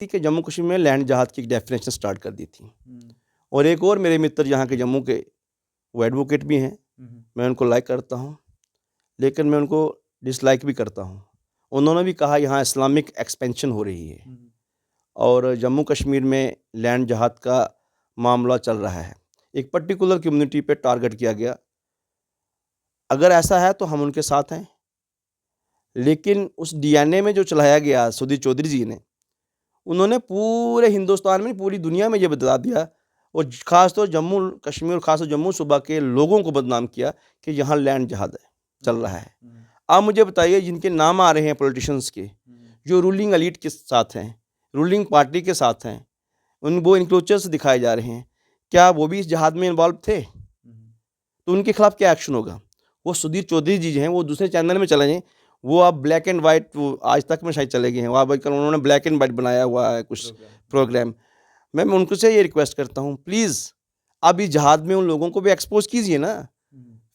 कि जम्मू कश्मीर में लैंड जहाद की एक डेफिनेशन स्टार्ट कर दी थी। और एक और मेरे मित्र यहाँ के जम्मू के वो एडवोकेट भी हैं, मैं उनको लाइक करता हूँ लेकिन मैं उनको डिसलाइक भी करता हूँ। उन्होंने भी कहा यहाँ इस्लामिक एक्सपेंशन हो रही है और जम्मू कश्मीर में लैंड जहाद का मामला चल रहा है, एक पर्टिकुलर कम्युनिटी पे टारगेट किया गया। अगर ऐसा है तो हम उनके साथ हैं, लेकिन उस डीएनए में जो चलाया गया सुधीर चौधरी जी ने, उन्होंने पूरे हिंदुस्तान में, पूरी दुनिया में ये बता दिया और ख़ासतौर जम्मू कश्मीर और ख़ासतौर जम्मू सूबा के लोगों को बदनाम किया कि यहाँ लैंड जहाद है चल रहा है। आप मुझे बताइए, जिनके नाम आ रहे हैं पॉलिटिशियंस के, जो रूलिंग एलीट के साथ हैं, रूलिंग पार्टी के साथ हैं, वो इंक्लोचर्स दिखाए जा रहे हैं, क्या वो भी इस जहाद में इन्वॉल्व थे? तो उनके खिलाफ क्या एक्शन होगा? वो सुधीर चौधरी जी हैं, वो दूसरे चैनल में चले जाएँ, वो अब ब्लैक एंड वाइट, वो आज तक में शायद चले गए हैं, वहाँ बैठकर उन्होंने ब्लैक एंड वाइट बनाया हुआ है कुछ प्रोग्राम। मैं उनको से ये रिक्वेस्ट करता हूँ, प्लीज़ अब इस जहाद में उन लोगों को भी एक्सपोज कीजिए ना,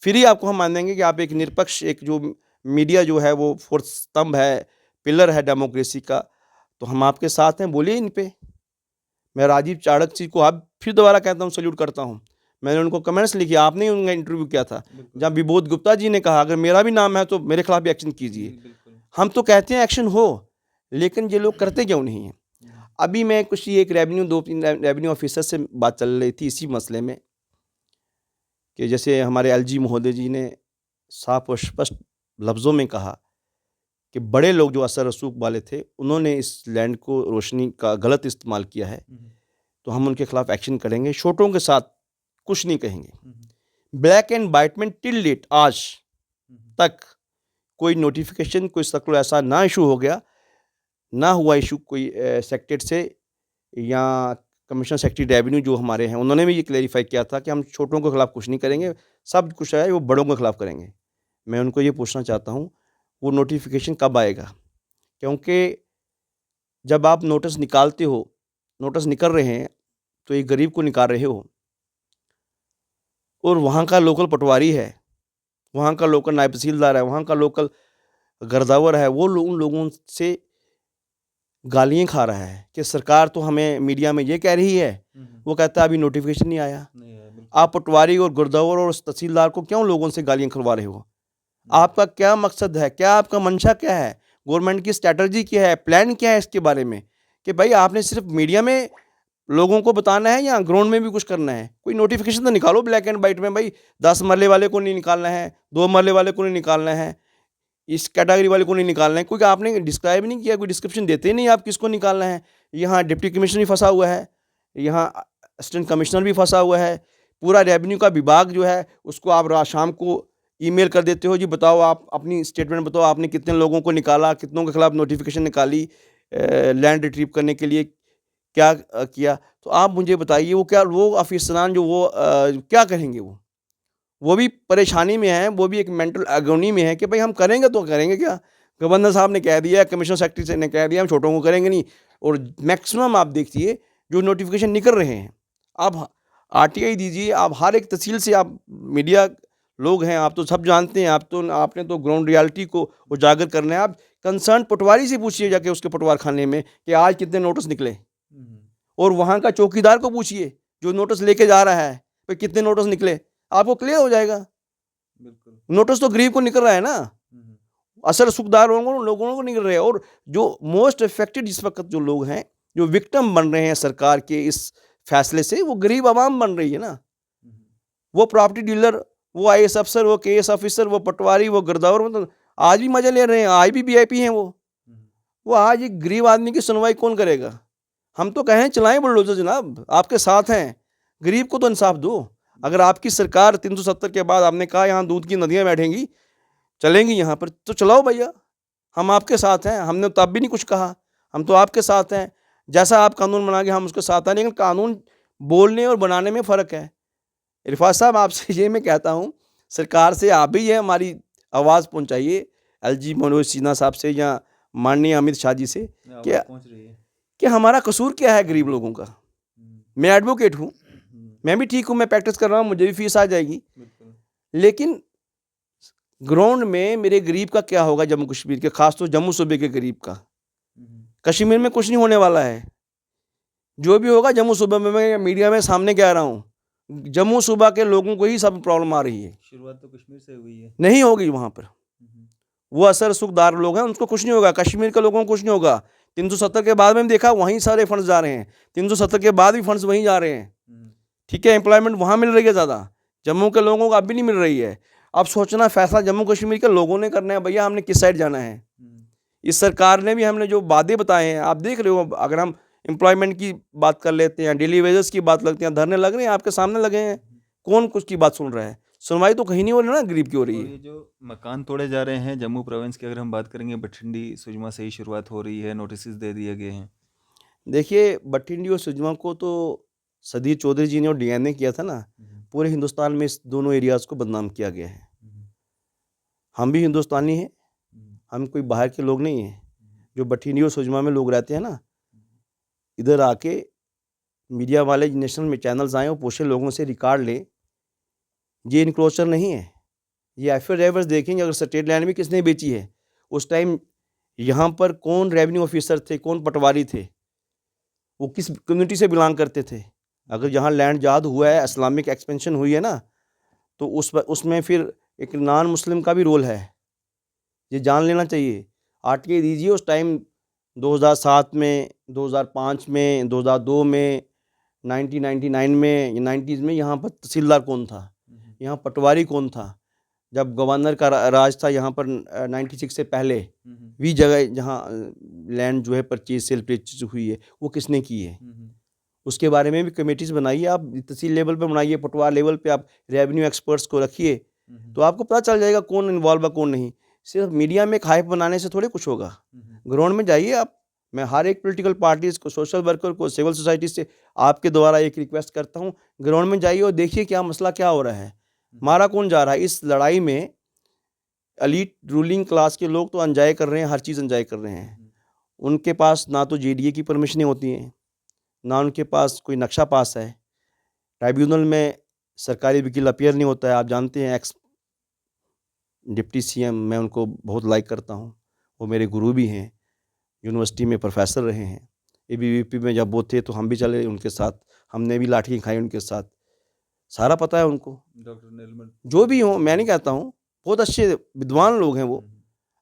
फिर ही आपको हम मानेंगे कि आप एक निरपक्ष, एक जो मीडिया जो है वो फोर्थ स्तंभ है, पिलर है डेमोक्रेसी का, तो हम आपके साथ हैं, बोलिए इन पे। मैं राजीव चाणक्य जी को अब फिर दोबारा कहता हूँ, सल्यूट करता हूँ। मैंने उनको कमेंट्स लिखे, आपने उनका इंटरव्यू किया था, जहाँ विबोध गुप्ता जी ने कहा अगर मेरा भी नाम है तो मेरे खिलाफ भी एक्शन कीजिए। हम तो कहते हैं एक्शन हो, लेकिन ये लोग करते क्यों नहीं हैं? अभी मैं कुछ एक दो तीन रेवेन्यू ऑफिसर से बात चल रही थी इसी मसले में, कि जैसे हमारे एलजी महोदय जी ने साफ और स्पष्ट लफ्ज़ों में कहा कि बड़े लोग जो असर रसूख वाले थे, उन्होंने इस लैंड को रोशनी का गलत इस्तेमाल किया है, तो हम उनके खिलाफ एक्शन करेंगे, छोटों के साथ कुछ नहीं कहेंगे। ब्लैक एंड वाइट में टिल डेट आज तक कोई नोटिफिकेशन, कोई सर्कुलर ऐसा ना इशू हो गया, ना हुआ इशू कोई सेक्रेटरीट से या कमिश्नर सेक्रेटरी रेवेन्यू जो हमारे हैं, उन्होंने भी ये क्लैरिफाई किया था कि हम छोटों के खिलाफ कुछ नहीं करेंगे, सब कुछ है वो बड़ों के खिलाफ करेंगे। मैं उनको ये पूछना चाहता हूँ, वो नोटिफिकेशन कब आएगा? क्योंकि जब आप नोटिस निकालते हो, नोटिस निकल रहे हैं तो एक गरीब को निकाल रहे हो, और वहाँ का लोकल पटवारी है, वहाँ का लोकल नायब तहसीलदार है, वहाँ का लोकल गर्दावर है, वो उन लोगों से गालियाँ खा रहा है कि सरकार तो हमें मीडिया में ये कह रही है, वो कहता है अभी नोटिफिकेशन नहीं आया। आप पटवारी और गर्दावर और तहसीलदार को क्यों लोगों से गालियाँ खिलवा रहे हो? आपका क्या मकसद है? क्या आपका मंशा क्या है? गवर्नमेंट की स्ट्रैटेजी क्या है? प्लान क्या है इसके बारे में? कि भाई आपने सिर्फ मीडिया में लोगों को बताना है या ग्राउंड में भी कुछ करना है? कोई नोटिफिकेशन तो निकालो ब्लैक एंड वाइट में, भाई 10 मरले वाले को नहीं निकालना है, 2 मरले वाले को नहीं निकालना है, इस कैटेगरी वाले को नहीं निकालना है, क्योंकि आपने डिस्क्राइब नहीं किया, कोई डिस्क्रिप्शन देते ही नहीं आप किसको निकालना है। यहाँ डिप्टी कमिश्नर भी फंसा हुआ है, यहाँ असिस्टेंट कमिश्नर भी फंसा हुआ है, पूरा रेवेन्यू का विभाग जो है उसको आप शाम को ईमेल कर देते हो, जी बताओ आप अपनी स्टेटमेंट बताओ, आपने कितने लोगों को निकाला, कितनों के खिलाफ नोटिफिकेशन निकाली, लैंड रिट्रीव करने के लिए क्या किया। तो आप मुझे बताइए, वो क्या, वो अफसरान जो वो क्या करेंगे? वो भी परेशानी में हैं, वो भी एक मेंटल एगोनी में है कि भाई हम करेंगे तो करेंगे क्या? गवर्नर साहब ने कह दिया, कमिश्नर सेक्रेटरी ने कह दिया, हम छोटों को करेंगे नहीं। और मैक्सिमम आप देखिए जो नोटिफिकेशन निकल रहे हैं, आप आरटीआई दीजिए, आप हर एक तहसील से, आप मीडिया लोग हैं, आप तो सब जानते हैं, आपने तो ग्राउंड रियलिटी को उजागर करना है। आप कंसर्न पटवारी से पूछिए जाके उसके पटवार खाने में कि आज कितने नोटिस निकले, और वहाँ का चौकीदार को पूछिए जो नोटिस लेके जा रहा है, भाई कितने नोटिस निकले, आपको क्लियर हो जाएगा। बिल्कुल, नोटिस तो गरीब को निकल रहा है ना, असर सुखदार लोगों को निकल रहा है। और जो मोस्ट इफेक्टेड इस वक्त जो लोग हैं, जो विक्टिम बन रहे हैं सरकार के इस फैसले से, वो गरीब आवाम बन रही है ना। वो प्रॉपर्टी डीलर, वो आईएएस अफसर, वो केएस ऑफिसर, वो पटवारी, वो गिरदावर, मतलब आज भी मजा ले रहे हैं, आज भी वीआईपी हैं वो आज एक गरीब आदमी की सुनवाई कौन करेगा? हम तो कहें चलाएं बुलडोजर जनाब, आपके साथ हैं, गरीब को तो इंसाफ दो। अगर आपकी सरकार 370 के बाद आपने कहा यहाँ दूध की नदियाँ बैठेंगी, चलेंगी यहाँ पर, तो चलाओ भैया, हम आपके साथ हैं। हमने तब भी नहीं कुछ कहा, हम तो आपके साथ हैं। जैसा आप कानून बना के हम उसके साथ हैं, लेकिन कानून बोलने और बनाने में फ़र्क है। इरफाज साहब, आपसे ये मैं कहता हूँ, सरकार से आप भी ये हमारी आवाज़ पहुँचाइए, एलजी मनोज सिन्हा साहब से या माननीय अमित शाह जी से, कि हमारा कसूर क्या है गरीब लोगों का। मैं एडवोकेट हूँ, मैं भी ठीक हूँ, मैं प्रैक्टिस कर रहा हूँ, मुझे भी फीस आ जाएगी, लेकिन ग्राउंड में मेरे गरीब का क्या होगा? जम्मू कश्मीर के, खासतौर जम्मू सूबे के गरीब का। कश्मीर में कुछ नहीं होने वाला है, जो भी होगा जम्मू सूबा में, मैं मीडिया में सामने कह रहा हूँ, जम्मू सूबा के लोगों को ही सब प्रॉब्लम आ रही है। शुरुआत तो कश्मीर से हुई है। नहीं होगी वहाँ पर, वो असर सुखदार लोग हैं, उनको कुछ नहीं होगा। कश्मीर के लोगों को कुछ नहीं होगा। 370 के बाद में देखा वहीं सारे फंड्स जा रहे हैं, 370 के बाद भी फंड्स वहीं जा रहे हैं। ठीक है, एम्प्लॉयमेंट वहाँ मिल रही है ज़्यादा, जम्मू के लोगों को अब भी नहीं मिल रही है। अब सोचना फैसला जम्मू कश्मीर के लोगों ने करना है, भैया हमने किस साइड जाना है। इस सरकार ने भी, हमने जो वादे बताए हैं, आप देख रहे हो, अगर हम एम्प्लॉयमेंट की बात कर लेते हैं, डेली वेजेस की बात लगती है, धरने लग रहे हैं, आपके सामने लगे हैं, कौन कुछ की बात सुन रहा है? सुनवाई तो कहीं नहीं हो रही ना, गरीब की हो रही और है। ये जो मकान तोड़े जा रहे हैं जम्मू प्रोविंस की, अगर हम बात करेंगे, बठिंडी सुजमा से ही शुरुआत हो रही है, नोटिस दे दिए गए हैं। देखिए, बठिंडी और सुजमा को तो सदी चौधरी जी ने और डीएन ने किया था ना, पूरे हिंदुस्तान में इस दोनों एरियाज़ को बदनाम किया गया है। हम भी हिंदुस्तानी हैं, हम कोई बाहर के लोग नहीं हैं। जो बठिंडी और सुजमा में लोग रहते हैं ना, इधर आके मीडिया वाले नेशनल में चैनल्स आए और पूछे लोगों से, रिकॉर्ड लें, ये इनक्रोचर नहीं है, ये एफिडेविट्स देखेंगे। अगर स्टेट लैंड भी किसने बेची है, उस टाइम यहाँ पर कौन रेवेन्यू ऑफिसर थे, कौन पटवारी थे, वो किस कम्युनिटी से बिलोंग करते थे। अगर यहाँ लैंड जाद हुआ है, इस्लामिक एक्सपेंशन हुई है ना, तो उसमें फिर एक नॉन मुस्लिम का भी रोल है, ये जान लेना चाहिए। आरटीआई दीजिए, उस टाइम 2007 में, 2005 में, 2002 में, 1999 में, 90s में यहाँ पर तहसीलदार कौन था, यहाँ पटवारी कौन था? जब गवर्नर का राज था यहाँ पर 96 से पहले, भी जगह जहाँ लैंड जो है परचेज सेल परचेज हुई है, वो किसने की है? उसके बारे में भी कमेटीज बनाइए, आप तहसील लेवल पे बनाइए, पटवार लेवल पे आप रेवेन्यू एक्सपर्ट्स को रखिए, तो आपको पता चल जाएगा कौन इन्वॉल्व है कौन नहीं। सिर्फ मीडिया में हाइप बनाने से थोड़े कुछ होगा। ग्राउंड में जाइए आप। मैं हर एक पॉलिटिकल पार्टीज को, सोशल वर्कर को, सिविल सोसाइटी से आपके द्वारा एक रिक्वेस्ट करता हूँ, ग्राउंड में जाइए और देखिए क्या मसला क्या हो रहा है, मारा कौन जा रहा है। इस लड़ाई में एलीट रूलिंग क्लास के लोग तो एंजॉय कर रहे हैं, हर चीज़ एंजॉय कर रहे हैं। उनके पास ना तो जेडीए की परमिशनें होती हैं, ना उनके पास कोई नक्शा पास है। ट्राइब्यूनल में सरकारी वकील अपीयर नहीं होता है। आप जानते हैं, एक्स डिप्टी सीएम, मैं उनको बहुत लाइक करता हूँ, वो मेरे गुरु भी हैं, यूनिवर्सिटी में प्रोफेसर रहे हैं। एबीवीपी में जब वो थे तो हम भी चले उनके साथ, हमने भी लाठी खाई उनके साथ, सारा पता है उनको। डॉक्टर नीलमणि जो भी हो, मैं नहीं कहता हूँ, बहुत अच्छे विद्वान लोग हैं वो।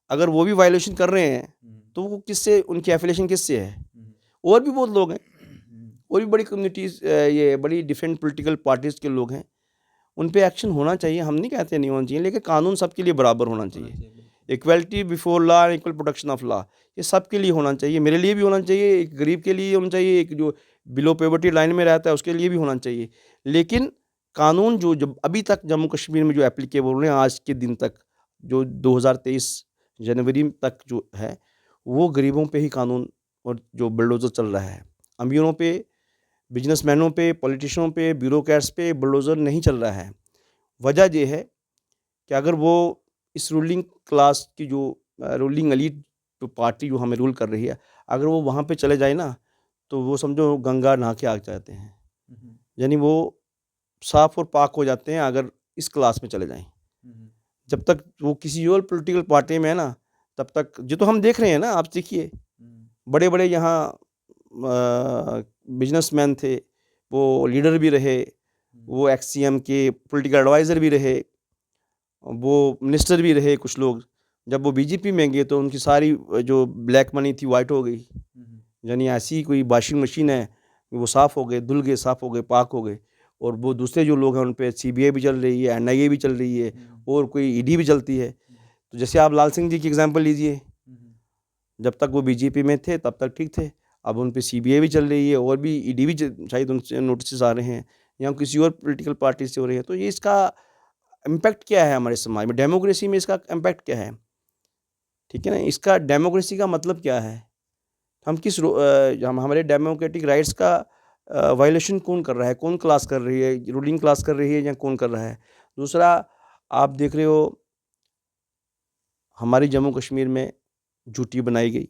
अगर वो भी वायलेशन कर रहे हैं तो वो किससे, उनकी एफिलिएशन किससे है? और भी बहुत लोग हैं, और भी बड़ी कम्युनिटीज़, ये बड़ी डिफरेंट पॉलिटिकल पार्टीज़ के लोग हैं, उन पे एक्शन होना चाहिए। हम नहीं कहते नहीं होना चाहिए, लेकिन कानून सबके लिए बराबर होना चाहिए। Equality before law, equal protection of law, ये सबके लिए होना चाहिए। मेरे लिए भी होना चाहिए, एक गरीब के लिए होना चाहिए, एक जो बिलो पॉवर्टी लाइन में रहता है उसके लिए भी होना चाहिए। लेकिन कानून जो जब अभी तक जम्मू कश्मीर में जो एप्लीकेबल हैं आज के दिन तक, जो 2023 जनवरी तक जो है, वो गरीबों पे ही कानून और जो बुलडोज़र चल रहा है। अमीरों पे, बिजनेसमैनों पे, पॉलिटिशियनों पे, ब्यूरोक्रेट्स पे बुलडोज़र नहीं चल रहा है। वजह ये है कि अगर वो इस रूलिंग क्लास की जो रूलिंग एलीट जो पार्टी जो हमें रूल कर रही है, अगर वो वहाँ पे चले जाए ना, तो वो समझो गंगा नहा के आ जाते हैं, यानी वो साफ़ और पाक हो जाते हैं अगर इस क्लास में चले जाएँ। जब तक वो किसी और पॉलिटिकल पार्टी में है ना, तब तक जो तो हम देख रहे हैं ना, आप देखिए, बड़े-बड़े यहाँ बिजनेसमैन थे, वो लीडर भी रहे, वो एक्स सीएम के पॉलिटिकल एडवाइज़र भी रहे, वो मिनिस्टर भी रहे कुछ लोग। जब वो बीजेपी में गए तो उनकी सारी जो ब्लैक मनी थी वाइट हो गई, यानी ऐसी कोई वॉशिंग मशीन है, वो साफ़ हो गए, धुल गए, साफ़ हो गए, पाक हो गए। और वो दूसरे जो लोग हैं उन पे सीबीआई भी चल रही है, एनआईए भी चल रही है, और कोई ईडी भी चलती है। तो जैसे आप लाल सिंह जी की एग्जांपल लीजिए, जब तक वो बीजेपी में थे तब तक ठीक थे, अब उन पे सीबीआई भी चल रही है, और भी ईडी भी शायद उनसे नोटिस आ रहे हैं, या किसी और पॉलिटिकल पार्टी से हो रही है। तो ये इसका इम्पैक्ट क्या है हमारे समाज में, डेमोक्रेसी में इसका इम्पैक्ट क्या है? ठीक है ना, इसका डेमोक्रेसी का मतलब क्या है? हम हम हमारे डेमोक्रेटिक राइट्स का वायलेशन कौन कर रहा है, कौन क्लास कर रही है, रूलिंग क्लास कर रही है या कौन कर रहा है? दूसरा, आप देख रहे हो हमारी जम्मू कश्मीर में ड्यूटी बनाई गई,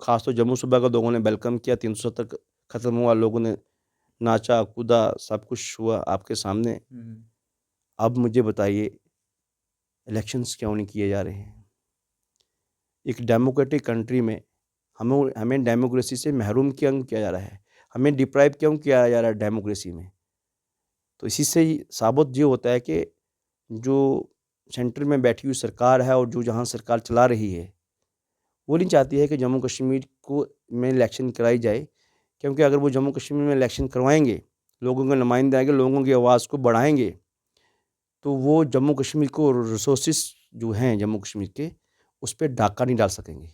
खास तो जम्मू सूबा के लोगों ने वेलकम किया, 370 ख़त्म हुआ, लोगों ने नाचा कूदा, सब कुछ हुआ आपके सामने। अब मुझे बताइए, इलेक्शंस क्यों नहीं किए जा रहे हैं? एक डेमोक्रेटिक कंट्री में हमें हमें डेमोक्रेसी से महरूम क्यों किया जा रहा है, हमें डिप्राइव क्यों किया जा रहा है डेमोक्रेसी में। तो इसी से ही साबित ये होता है कि जो सेंटर में बैठी हुई सरकार है और जो जहाँ सरकार चला रही है, वो नहीं चाहती है कि जम्मू कश्मीर को में इलेक्शन कराई जाए, क्योंकि अगर वो जम्मू कश्मीर में इलेक्शन करवाएंगे, लोगों के नुमाइंदे आएंगे, लोगों की आवाज़ को बढ़ाएंगे, तो वो जम्मू कश्मीर को रिसोर्सेज जो हैं जम्मू कश्मीर के, उस पर डाका नहीं डाल सकेंगे।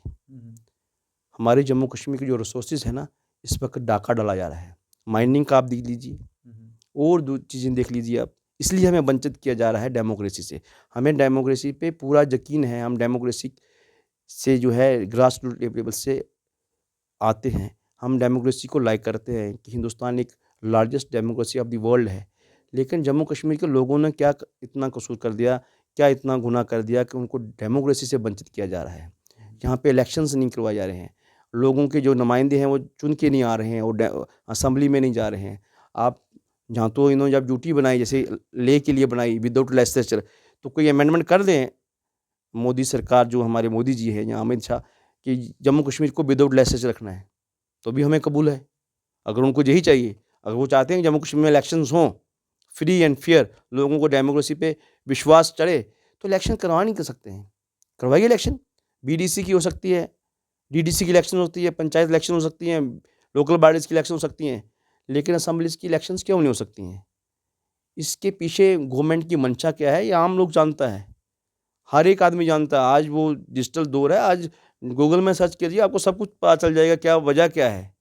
हमारे जम्मू कश्मीर के जो रिसोर्सेज है ना, इस वक्त डाका डाला जा रहा है। माइनिंग का आप देख लीजिए और दो चीज़ें देख लीजिए आप। इसलिए हमें वंचित किया जा रहा है डेमोक्रेसी से। हमें डेमोक्रेसी पे पूरा यकीन है, हम डेमोक्रेसी से जो है ग्रास रूट लेवल से आते हैं, हम डेमोक्रेसी को लाइक करते हैं कि हिंदुस्तान एक largest democracy of the world है। लेकिन जम्मू कश्मीर के लोगों ने क्या इतना कसूर कर दिया, क्या इतना गुनाह कर दिया कि उनको डेमोक्रेसी से वंचित किया जा रहा है। यहाँ पे इलेक्शंस नहीं करवाए जा रहे हैं, लोगों के जो नुमाइंदे हैं वो चुन के नहीं आ रहे हैं, वो असम्बली में नहीं जा रहे हैं। आप जहाँ तो इन्होंने जब ड्यूटी बनाई, जैसे ले के लिए बनाई विदाउट लेजिस्लेचर, तो कोई अमेंडमेंट कर दें मोदी सरकार, जो हमारे मोदी जी हैं या अमित शाह, कि जम्मू कश्मीर को विदाउट लेजिस्लेचर रखना है, तो भी हमें कबूल है। अगर उनको यही चाहिए, अगर वो चाहते हैं कि जम्मू कश्मीर में इलेक्शंस हों फ्री एंड फेयर, लोगों को डेमोक्रेसी पे विश्वास चढ़े, तो इलेक्शन करवा नहीं कर सकते हैं, करवाइए इलेक्शन। बीडीसी की हो सकती है, डीडीसी की इलेक्शन होती है, पंचायत इलेक्शन हो सकती हैं, लोकल बॉडीज़ की इलेक्शन हो सकती हैं, लेकिन असम्बलीज़ की इलेक्शंस क्यों नहीं हो सकती हैं? इसके पीछे गवर्नमेंट की मंशा क्या है, ये आम लोग जानता है, हर एक आदमी जानता है। आज वो डिजिटल दौर है, आज गूगल में सर्च कीजिए, आपको सब कुछ पता चल जाएगा क्या वजह क्या है।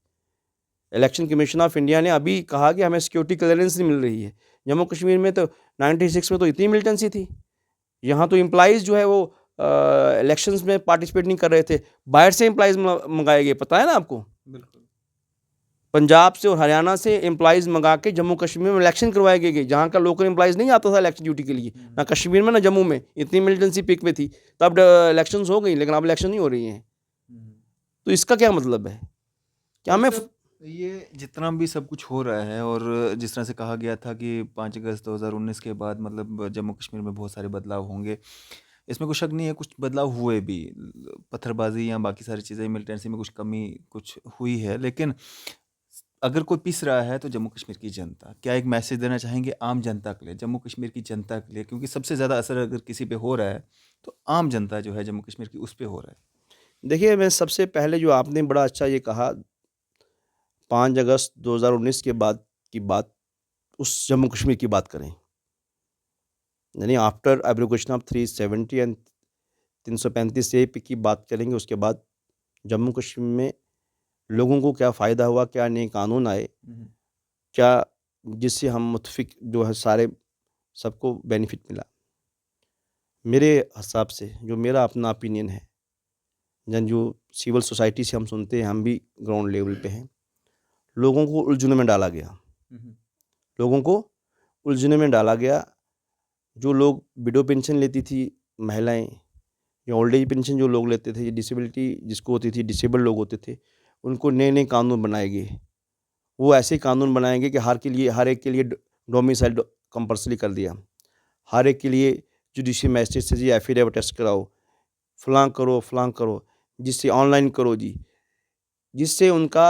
इलेक्शन कमीशन ऑफ इंडिया ने अभी कहा कि हमें सिक्योरिटी क्लियरेंस नहीं मिल रही है। जम्मू कश्मीर में तो 96 में तो इतनी मिलिटेंसी थी, यहाँ तो एम्प्लॉइज़ जो है वो इलेक्शंस में पार्टिसिपेट नहीं कर रहे थे, बाहर से एम्प्लॉइज़ मंगाए गए, पता है ना आपको? बिल्कुल। पंजाब से और हरियाणा से एम्प्लॉइज़ मंगा के जम्मू कश्मीर में इलेक्शन करवाए गए, जहाँ का लोकल एम्प्लॉइज़ नहीं आता था इलेक्शन ड्यूटी के लिए, ना कश्मीर में ना जम्मू में। इतनी मिलिटेंसी पिक पे थी, तब इलेक्शंस हो गई, लेकिन अब इलेक्शन नहीं हो रही हैं। तो इसका क्या मतलब है? क्या हमें ये जितना भी सब कुछ हो रहा है, और जिस तरह से कहा गया था कि 5 अगस्त 2019 के बाद मतलब जम्मू कश्मीर में बहुत सारे बदलाव होंगे, इसमें कुछ शक नहीं है, कुछ बदलाव हुए भी, पत्थरबाजी या बाकी सारी चीज़ें, मिलिटेंसी में कुछ कमी कुछ हुई है। लेकिन अगर कोई पिस रहा है तो जम्मू कश्मीर की जनता, क्या एक मैसेज देना चाहेंगे आम जनता के लिए, जम्मू कश्मीर की जनता के लिए, क्योंकि सबसे ज़्यादा असर अगर किसी पे हो रहा है तो आम जनता जो है जम्मू कश्मीर की, उस पे हो रहा है। देखिए, मैं सबसे पहले जो आपने बड़ा अच्छा ये कहा, 5 अगस्त 2019 के बाद की बात, उस जम्मू कश्मीर की बात करें, यानी आफ्टर एब्रोगेशन ऑफ 370 एंड 335 ए की बात करेंगे। उसके बाद जम्मू कश्मीर में लोगों को क्या फ़ायदा हुआ, क्या नए कानून आए, क्या जिससे हम मुतफिक जो है सारे सबको बेनिफिट मिला। मेरे हिसाब से जो मेरा अपना ओपिनियन है, जो सिविल सोसाइटी से हम सुनते हैं, हम भी ग्राउंड लेवल पे हैं, लोगों को उलझनों में डाला गया, लोगों को उलझने में डाला गया। जो लोग विडो पेंशन लेती थी महिलाएं, या ओल्ड एज पेंशन जो लोग लेते थे, डिसेबिलिटी जिसको होती थी, डिसेबल लोग होते थे, उनको नए नए कानून बनाए गए। वो ऐसे कानून बनाएंगे कि हर एक के लिए डोमिसाइल कंपल्सरी कर दिया, हर एक के लिए जुडिशियल मैजिस्ट्रेट से जी एफिडेविट टेस्ट कराओ, फलां करो, जिससे ऑनलाइन करो जी, जिससे उनका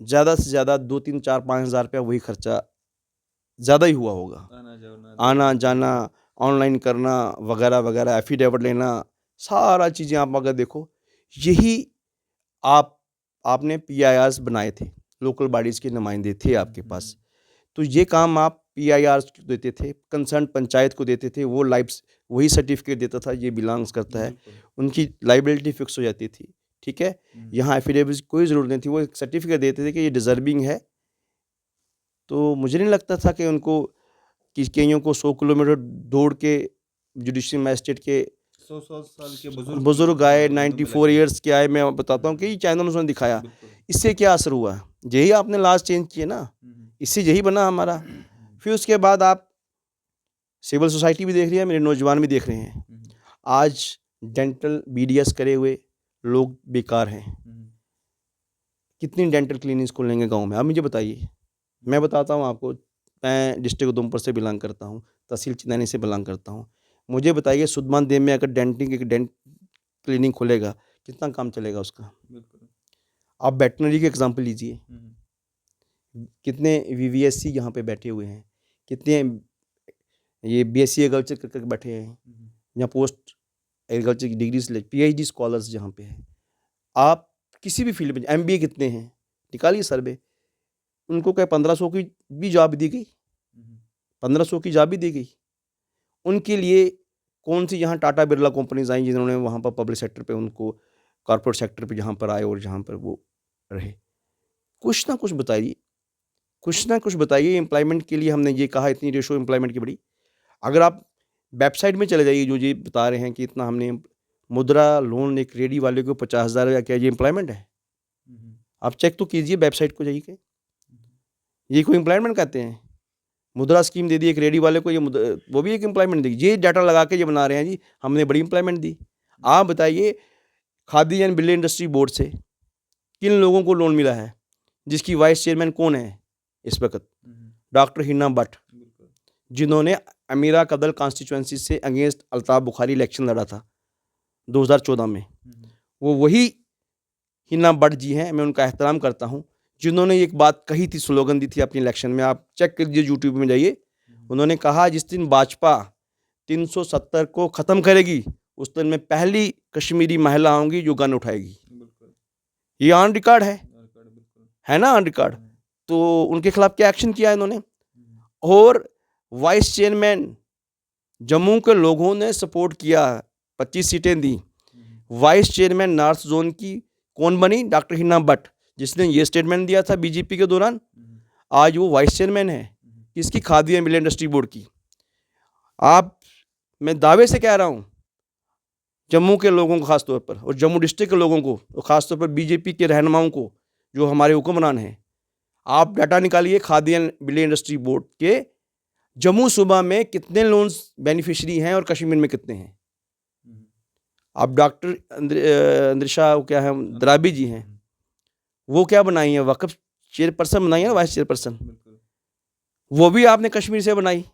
ज़्यादा से ज़्यादा 2, 3, 4, 5 हज़ार रुपया वही खर्चा ज़्यादा ही हुआ होगा, आना जाना, ऑनलाइन करना वगैरह वगैरह, एफिडेविट लेना, सारा चीज़ें आप अगर देखो, यही आपने पीआईआर्स बनाए थे, लोकल बॉडीज़ के नुमाइंदे थे आपके पास, तो ये काम आप पीआईआर्स को देते थे, कंसर्न पंचायत को देते थे, वो वही सर्टिफिकेट देता था ये बिलोंग्स करता है, उनकी लाइबिलिटी फिक्स हो जाती थी। ठीक है, यहाँ एफिडेविट की कोई ज़रूरत नहीं थी, वो एक सर्टिफिकेट देते थे कि ये डिज़र्विंग है। तो मुझे नहीं लगता था कि उनको कईयों को 100 किलोमीटर दौड़ के जुडिशियल मैजिस्ट्रेट के 100 साल के बुजुर्ग आए, 94 ईयर्स के आए, मैं बताता हूँ कई चैनल उसने दिखाया। इससे क्या असर हुआ? यही आपने लास्ट चेंज किए ना, इससे यही बना हमारा। फिर उसके बाद आप सिविल सोसाइटी भी देख रही है, मेरे नौजवान भी देख रहे हैं, आज डेंटल बीडीएस करे हुए लोग बेकार हैं। कितनी डेंटल क्लिनिक्स खोलेंगे गांव में, आप मुझे बताइए। मैं बताता हूँ आपको, मैं डिस्ट्रिक्ट उधमपुर से बिलोंग करता हूँ, तहसील चिंतानी से बिलोंग करता हूँ। मुझे बताइए सुदमान देव में अगर डेंटिंग एक डेंट क्लिनिक खोलेगा, कितना काम चलेगा उसका? आप वेटनरी के एग्जाम्पल लीजिए, कितने VVSC यहाँ पे बैठे हुए हैं, कितने ये BSc एग्रीकल्चर करके बैठे हैं, यहाँ पोस्ट एग्रीकल्चर की डिग्री से PhD स्कॉलर्स जहाँ पे हैं। आप किसी भी फील्ड में MBA कितने हैं, निकालिए सर्वे, उनको क्या 1500 की भी जॉब दी गई, 1500 की जॉब भी दी गई। उनके लिए कौन सी यहाँ टाटा बिरला कंपनीज आई जिन्होंने वहाँ पर पब्लिक सेक्टर पे उनको कॉर्पोरेट सेक्टर पे जहाँ पर आए और जहाँ पर वो रहे। कुछ ना कुछ बताइए, कुछ ना कुछ बताइए। एम्प्लॉयमेंट के लिए हमने ये कहा इतनी रेशो एम्प्लॉयमेंट की बड़ी, अगर आप वेबसाइट में चले जाइए जो ये बता रहे हैं कि इतना हमने मुद्रा लोन एक रेडी वाले को 50,000 या क्या ये एम्प्लॉयमेंट है? आप चेक तो कीजिए वेबसाइट को जाइए, ये कोई एम्प्लॉयमेंट कहते हैं? मुद्रा स्कीम दे दी एक रेडी वाले को, ये वो भी एक एम्प्लॉयमेंट देगी। ये डाटा लगा के ये बना रहे हैं जी हमने बड़ी एम्प्लॉयमेंट दी। आप बताइए खादी एंड बिल्ले इंडस्ट्री बोर्ड से किन लोगों को लोन मिला है, जिसकी वाइस चेयरमैन कौन है इस वक्त? डॉक्टर हिना भट्ट, जिन्होंने अमीरा कदल कॉन्स्टिट्यूएंसी से अगेंस्ट अल्ताफ बुखारी इलेक्शन लड़ा था 2014 में। वो वही हिना भट्ट जी हैं, मैं उनका एहतराम करता हूँ, जिन्होंने एक बात कही थी, स्लोगन दी थी अपने इलेक्शन में, आप चेक कीजिए यूट्यूब में जाइए। उन्होंने कहा जिस दिन भाजपा 370 को ख़त्म करेगी उस दिन मैं पहली कश्मीरी महिला होंगी जो गन उठाएगी। ये ऑन रिकॉर्ड है ना, ऑन रिकॉर्ड। तो उनके खिलाफ क्या एक्शन किया इन्होंने? और वाइस चेयरमैन जम्मू के लोगों ने सपोर्ट किया, 25 सीटें दी। वाइस चेयरमैन नॉर्थ जोन की कौन बनी? डॉक्टर हिना भट्ट, जिसने ये स्टेटमेंट दिया था बीजेपी के दौरान। आज वो वाइस चेयरमैन है किसकी? खादी एंड बिल्ले इंडस्ट्री बोर्ड की। मैं दावे से कह रहा हूँ जम्मू के लोगों को खासतौर पर और जम्मू डिस्ट्रिक्ट के लोगों को और ख़ासतौर पर बीजेपी के रहनुमाओं को जो हमारे हुक्मरान हैं, आप डाटा निकालिए खादी एंड बिल्ले इंडस्ट्री बोर्ड के जम्मू सूबा में कितने लोन्स बेनिफिशरी हैं और कश्मीर में कितने हैं। आप डॉक्टर अंद्रिशा क्या है द्राबी जी हैं, वो क्या बनाई है? वक्फ चेयरपर्सन बनाई है ना, वाइस चेयरपर्सन, वो भी आपने कश्मीर से बनाई।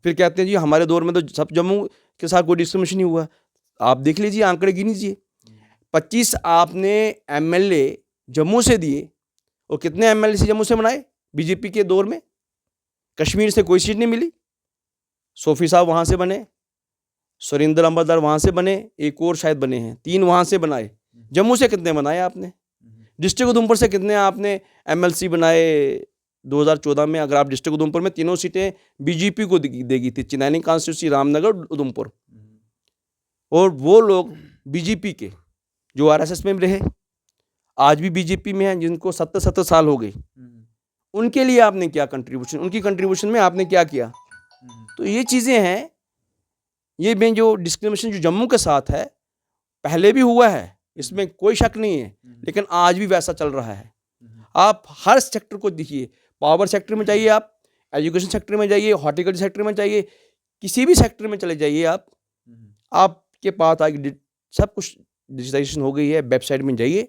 फिर कहते हैं जी हमारे दौर में तो सब जम्मू के साथ कोई डिस्क्रिमिनेशन नहीं हुआ। आप देख लीजिए, आंकड़े गिनीजिए। 25 आपने MLA जम्मू से दिए और कितने MLA से जम्मू से बनाए बीजेपी के दौर में? कश्मीर से कोई सीट नहीं मिली। सोफी साहब वहाँ से बने, सुरेंद्र अंबरदर वहाँ से बने, एक और शायद बने हैं, 3 वहाँ से बनाए। जम्मू से कितने बनाए आपने? डिस्ट्रिक्ट उधमपुर से कितने आपने MLC बनाए 2014 में? अगर आप डिस्ट्रिक्ट उधमपुर में तीनों सीटें बीजेपी को देगी थी, चिनैनी कॉन्स्टिट्यूंसी, रामनगर, उधमपुर। और वो लोग बीजेपी के जो RSS में रहे, आज भी बीजेपी में हैं, जिनको 70 साल हो गए, उनके लिए आपने क्या कंट्रीब्यूशन, उनकी कंट्रीब्यूशन में आपने क्या किया? तो ये चीज़ें हैं, ये में जो डिस्क्रिमिनेशन जो जम्मू के साथ है पहले भी हुआ है, इसमें कोई शक नहीं है, लेकिन आज भी वैसा चल रहा है। आप हर सेक्टर को देखिए, पावर सेक्टर में जाइए, आप एजुकेशन सेक्टर में जाइए, हॉर्टिकल्चर सेक्टर में जाइए, किसी भी सेक्टर में चले जाइए, आपके पास आज सब कुछ डिजिटाइजेशन हो गई है। वेबसाइट में जाइए।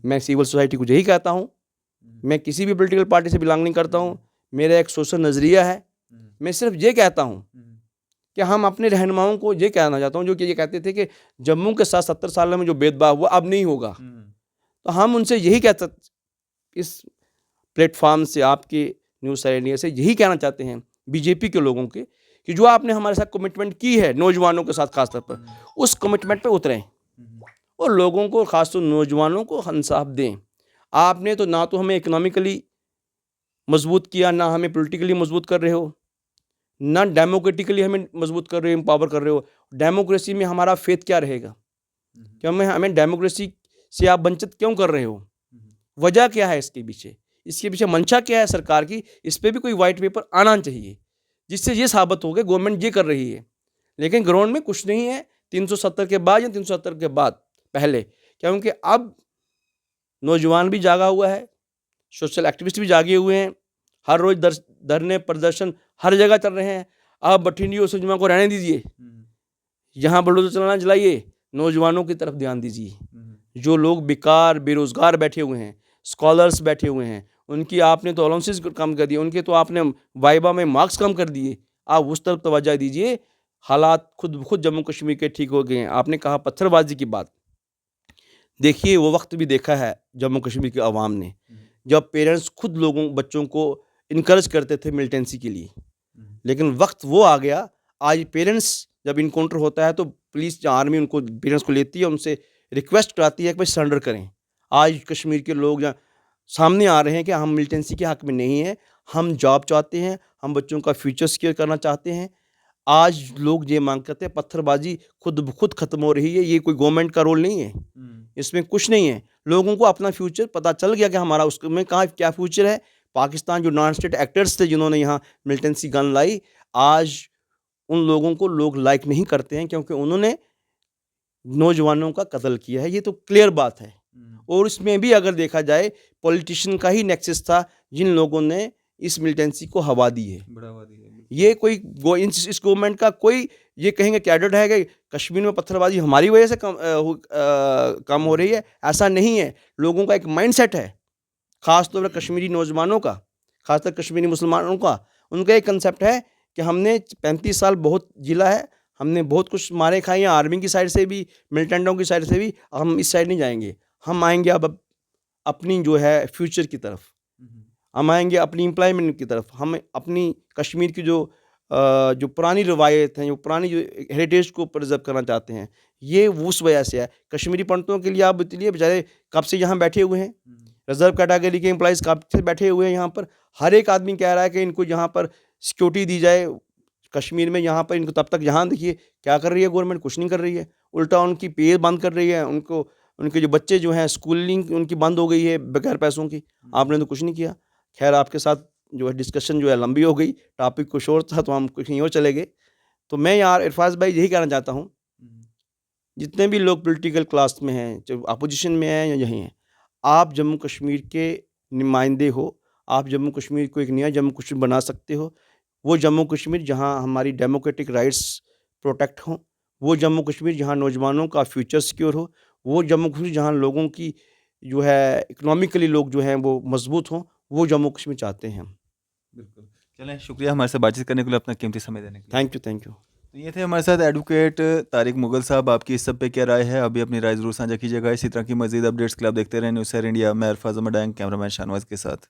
मैं सिविल सोसाइटी को यही कहता हूँ, मैं किसी भी पॉलिटिकल पार्टी से बिलोंग नहीं करता हूँ, मेरा एक सोशल नज़रिया है। मैं सिर्फ ये कहता हूँ कि हम अपने रहनुमाओं को ये कहना चाहता हूँ जो कि ये कहते थे कि जम्मू के साथ 70 साल में जो भेदभाव हुआ अब नहीं होगा। तो हम उनसे यही कहते, इस प्लेटफॉर्म से, आपके न्यूज़ इंडिया से यही कहना चाहते हैं बीजेपी के लोगों के कि जो आपने हमारे साथ कमिटमेंट की है नौजवानों के साथ खासतौर पर, उस कमिटमेंट पे उतरें और लोगों को, खासतौर नौजवानों को इंसाफ दें। आपने तो ना तो हमें इकोनॉमिकली मजबूत किया, ना हमें पॉलिटिकली मजबूत कर रहे हो, ना डेमोक्रेटिकली हमें मजबूत कर रहे हो, एम्पावर कर रहे हो। डेमोक्रेसी में हमारा फेथ क्या रहेगा? क्या हमें डेमोक्रेसी से आप वंचित क्यों कर रहे हो? वजह क्या है इसके पीछे? इसके पीछे मंशा क्या है सरकार की? इस पर भी कोई वाइट पेपर आना चाहिए जिससे ये साबित हो गया गवर्नमेंट ये कर रही है, लेकिन ग्राउंड में कुछ नहीं है 370 के बाद या 370 के बाद पहले। क्योंकि अब नौजवान भी जागा हुआ है, सोशल एक्टिविस्ट भी जागे हुए हैं, हर रोज़ धरने प्रदर्शन हर जगह चल रहे हैं। आप बठिंडी और सुजमा को रहने दीजिए, यहाँ बलडोजर चलाना चलाइए, नौजवानों की तरफ ध्यान दीजिए। जो लोग बेकार बेरोज़गार बैठे हुए हैं, स्कॉलर्स बैठे हुए हैं, उनकी आपने तो अलाउंसेस कम कर दिए, उनके तो आपने वाइबा में मार्क्स कम कर दिए। आप उस तरफ तवज्जो दीजिए। हालात खुद जम्मू कश्मीर के ठीक हो गए हैं। आपने कहा पत्थरबाजी की बात, देखिए वो वक्त भी देखा है जम्मू कश्मीर की आवाम ने, जब पेरेंट्स खुद बच्चों को इनकरेज करते थे मिलिटेंसी के लिए, लेकिन वक्त वो आ गया, आज पेरेंट्स जब इनकाउंटर होता है तो पुलिस या आर्मी उनको पेरेंट्स को लेती है, उनसे रिक्वेस्ट कराती है कि भाई सरेंडर करें। आज कश्मीर के लोग सामने आ रहे हैं कि हम मिलिटेंसी के हक में नहीं हैं, हम जॉब चाहते हैं, हम बच्चों का फ्यूचर सिक्योर करना चाहते हैं। आज लोग ये मांग करते हैं, पत्थरबाजी खुद ब खुद ख़त्म हो रही है, ये कोई गवर्नमेंट का रोल नहीं है, इसमें कुछ नहीं है। लोगों को अपना फ्यूचर पता चल गया कि हमारा उसमें कहाँ क्या फ्यूचर है। पाकिस्तान जो नॉन स्टेट एक्टर्स थे जिन्होंने यहाँ मिलिटेंसी गन लाई, आज उन लोगों को लोग लाइक नहीं करते हैं क्योंकि उन्होंने नौजवानों का कत्ल किया है, ये तो क्लियर बात है। और इसमें भी अगर देखा जाए पॉलिटिशियन का ही नेक्सस था जिन लोगों ने इस मिलिटेंसी को हवा दी है, बढ़ावा दी है। ये कोई इस गवर्नमेंट का कोई ये कहेंगे कैडेट है कि कश्मीर में पत्थरबाजी हमारी वजह से कम हो रही है, ऐसा नहीं है। लोगों का एक माइंडसेट है, ख़ास तौर पर कश्मीरी नौजवानों का, ख़ासकर कश्मीरी मुसलमानों का, उनका एक कंसेप्ट है कि हमने 35 साल बहुत जिला है, हमने बहुत कुछ मारे खाए हैं आर्मी की साइड से भी, मिलिटेंटों की साइड से भी, हम इस साइड नहीं जाएंगे। हम आएंगे अब अपनी जो है फ्यूचर की तरफ, हम आएंगे अपनी एम्प्लॉयमेंट की तरफ, हम अपनी कश्मीर की जो पुरानी रवायत हैं, जो पुरानी जो हेरिटेज को प्रिजर्व करना चाहते हैं, ये उस वजह से है। कश्मीरी पंडितों के लिए आप बतलिए, बेचारे कब से यहाँ बैठे हुए हैं, रिजर्व कैटेगरी के एम्प्लॉइज़ कब से बैठे हुए हैं यहाँ पर। हर एक आदमी कह रहा है कि इनको यहाँ पर सिक्योरिटी दी जाए कश्मीर में, यहाँ पर इनको। तब तक यहाँ देखिए क्या कर रही है गवर्नमेंट, कुछ नहीं कर रही है, उल्टा उनकी पे बंद कर रही है, उनको उनके जो बच्चे जो हैं स्कूलिंग उनकी बंद हो गई है बगैर पैसों की। आपने तो कुछ नहीं किया। खैर आपके साथ जो है डिस्कशन जो है लंबी हो गई, टॉपिक कुछ और था तो हम कहीं और चले गए। तो मैं यार इरफाज भाई यही कहना चाहता हूँ, जितने भी लोग पॉलिटिकल क्लास में हैं, चाहे अपोजिशन में हैं या यहीं हैं, आप जम्मू कश्मीर के नुमाइंदे हो, आप जम्मू कश्मीर को एक नया जम्मू कश्मीर बना सकते हो। वो जम्मू कश्मीर जहाँ हमारी डेमोक्रेटिक राइट्स प्रोटेक्ट हों, वो जम्मू कश्मीर जहाँ नौजवानों का फ्यूचर सिक्योर हो, वो जम्मू कश्मीर जहाँ लोगों की जो है इकोनॉमिकली लोग जो हैं वो मजबूत हों, वो जम्मू कश्मीर चाहते हैं हम। बिल्कुल। चलें, शुक्रिया हमारे साथ बातचीत करने के लिए, अपना कीमती समय देने के लिए। Thank you, thank you. तो ये थे हमारे साथ एडवोकेट तारिक मुगल साहब। आपकी इस सब पे क्या राय है, अभी अपनी राय ज़रूर साझा कीजिएगा। इसी तरह की मज़ीद अपडेट्स के लिए आप देखते रहें न्यूज़ सैर इंडिया। मैं अरफाज अहमद, कैमरामैन शाहनवाज के साथ।